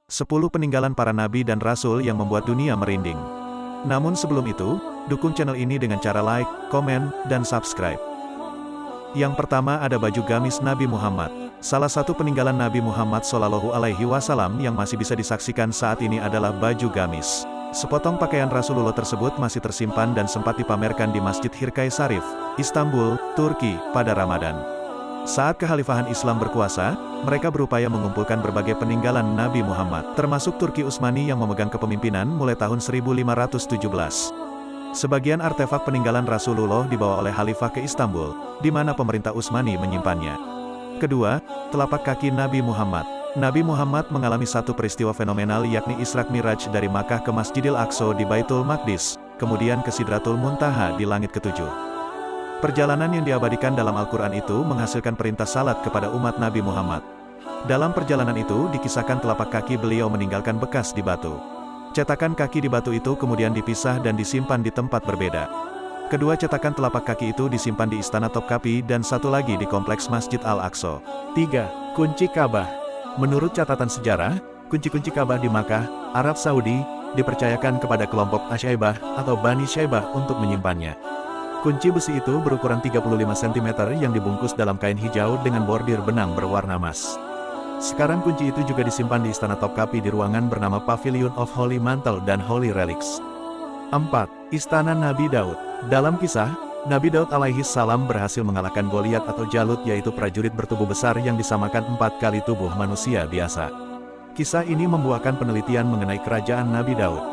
10 peninggalan para nabi dan rasul yang membuat dunia merinding. Namun sebelum itu, dukung channel ini dengan cara like, komen, dan subscribe. Yang pertama ada baju gamis Nabi Muhammad. Salah satu peninggalan Nabi Muhammad SAW yang masih bisa disaksikan saat ini adalah baju gamis. Sepotong pakaian Rasulullah tersebut masih tersimpan dan sempat dipamerkan di Masjid Hirkai Sarif, Istanbul, Turki, pada Ramadan. Saat kekhalifahan Islam berkuasa, mereka berupaya mengumpulkan berbagai peninggalan Nabi Muhammad, termasuk Turki Utsmani yang memegang kepemimpinan mulai tahun 1517. Sebagian artefak peninggalan Rasulullah dibawa oleh Khalifah ke Istanbul, di mana pemerintah Utsmani menyimpannya. Kedua, telapak kaki Nabi Muhammad. Nabi Muhammad mengalami satu peristiwa fenomenal yakni Isra Miraj dari Makkah ke Masjidil Aqsa di Baitul Maqdis, kemudian ke Sidratul Muntaha di langit ketujuh. Perjalanan yang diabadikan dalam Al-Quran itu menghasilkan perintah salat kepada umat Nabi Muhammad. Dalam perjalanan itu dikisahkan telapak kaki beliau meninggalkan bekas di batu. Cetakan kaki di batu itu kemudian dipisah dan disimpan di tempat berbeda. Kedua cetakan telapak kaki itu disimpan di Istana Topkapi dan satu lagi di Kompleks Masjid Al-Aqsa. 3. Kunci Ka'bah. Menurut catatan sejarah, kunci-kunci Ka'bah di Makkah, Arab Saudi, dipercayakan kepada kelompok Asyaibah atau Bani Syaibah untuk menyimpannya. Kunci besi itu berukuran 35 cm yang dibungkus dalam kain hijau dengan bordir benang berwarna emas. Sekarang kunci itu juga disimpan di Istana Topkapi di ruangan bernama Pavilion of Holy Mantle dan Holy Relics. 4. Istana Nabi Daud. Dalam kisah, Nabi Daud alaihi salam berhasil mengalahkan Goliat atau Jalut, yaitu prajurit bertubuh besar yang disamakan 4 kali tubuh manusia biasa. Kisah ini membuahkan penelitian mengenai kerajaan Nabi Daud.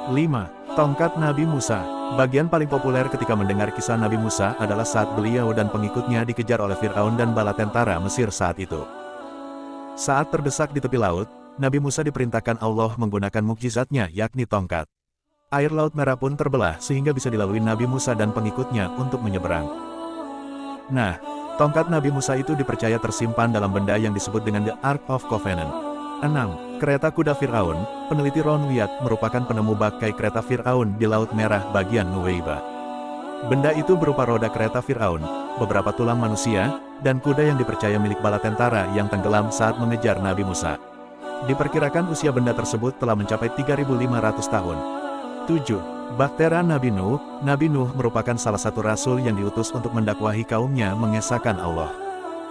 5. Tongkat Nabi Musa. Bagian paling populer ketika mendengar kisah Nabi Musa adalah saat beliau dan pengikutnya dikejar oleh Fir'aun dan bala tentara Mesir saat itu. Saat terdesak di tepi laut, Nabi Musa diperintahkan Allah menggunakan mukjizatnya yakni tongkat. Air Laut Merah pun terbelah sehingga bisa dilalui Nabi Musa dan pengikutnya untuk menyeberang. Nah, tongkat Nabi Musa itu dipercaya tersimpan dalam benda yang disebut dengan The Ark of Covenant. 6. Kereta kuda Fir'aun. Peneliti Ron Wyatt merupakan penemu bangkai kereta Fir'aun di Laut Merah bagian Nuweiba. Benda itu berupa roda kereta Fir'aun, beberapa tulang manusia, dan kuda yang dipercaya milik bala tentara yang tenggelam saat mengejar Nabi Musa. Diperkirakan usia benda tersebut telah mencapai 3.500 tahun. 7. Bahtera Nabi Nuh. Nabi Nuh merupakan salah satu rasul yang diutus untuk mendakwahi kaumnya mengesahkan Allah.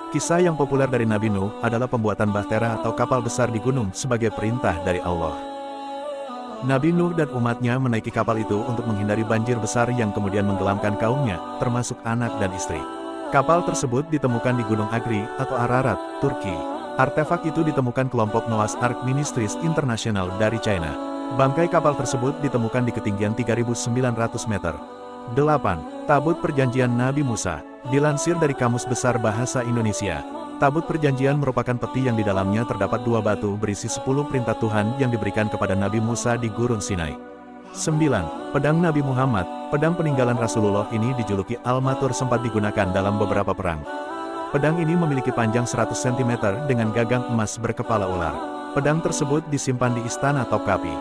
Kisah yang populer dari Nabi Nuh adalah pembuatan bahtera atau kapal besar di gunung sebagai perintah dari Allah. Nabi Nuh dan umatnya menaiki kapal itu untuk menghindari banjir besar yang kemudian menggelamkan kaumnya, termasuk anak dan istri. Kapal tersebut ditemukan di Gunung Agri atau Ararat, Turki. Artefak itu ditemukan kelompok Noah's Ark Ministries International dari China. Bangkai kapal tersebut ditemukan di ketinggian 3.900 meter. 8. Tabut Perjanjian Nabi Musa. Dilansir dari Kamus Besar Bahasa Indonesia, Tabut Perjanjian merupakan peti yang di dalamnya terdapat 2 batu berisi 10 perintah Tuhan yang diberikan kepada Nabi Musa di Gurun Sinai. 9. Pedang Nabi Muhammad. Pedang peninggalan Rasulullah ini dijuluki Al-Matur sempat digunakan dalam beberapa perang. Pedang ini memiliki panjang 100 cm dengan gagang emas berkepala ular. Pedang tersebut disimpan di Istana Topkapi.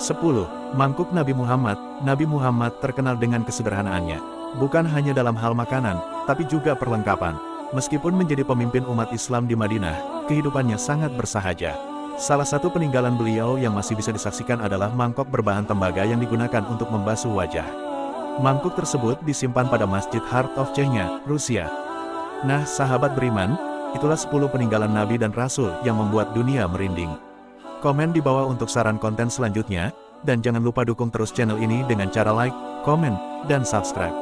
10. Mangkuk Nabi Muhammad. Nabi Muhammad terkenal dengan kesederhanaannya. Bukan hanya dalam hal makanan, tapi juga perlengkapan. Meskipun menjadi pemimpin umat Islam di Madinah, kehidupannya sangat bersahaja. Salah satu peninggalan beliau yang masih bisa disaksikan adalah mangkok berbahan tembaga yang digunakan untuk membasuh wajah. Mangkuk tersebut disimpan pada Masjid Heart of Chechnya, Rusia. Nah, sahabat beriman, itulah 10 peninggalan Nabi dan Rasul yang membuat dunia merinding. Komen di bawah untuk saran konten selanjutnya, dan jangan lupa dukung terus channel ini dengan cara like, komen, dan subscribe.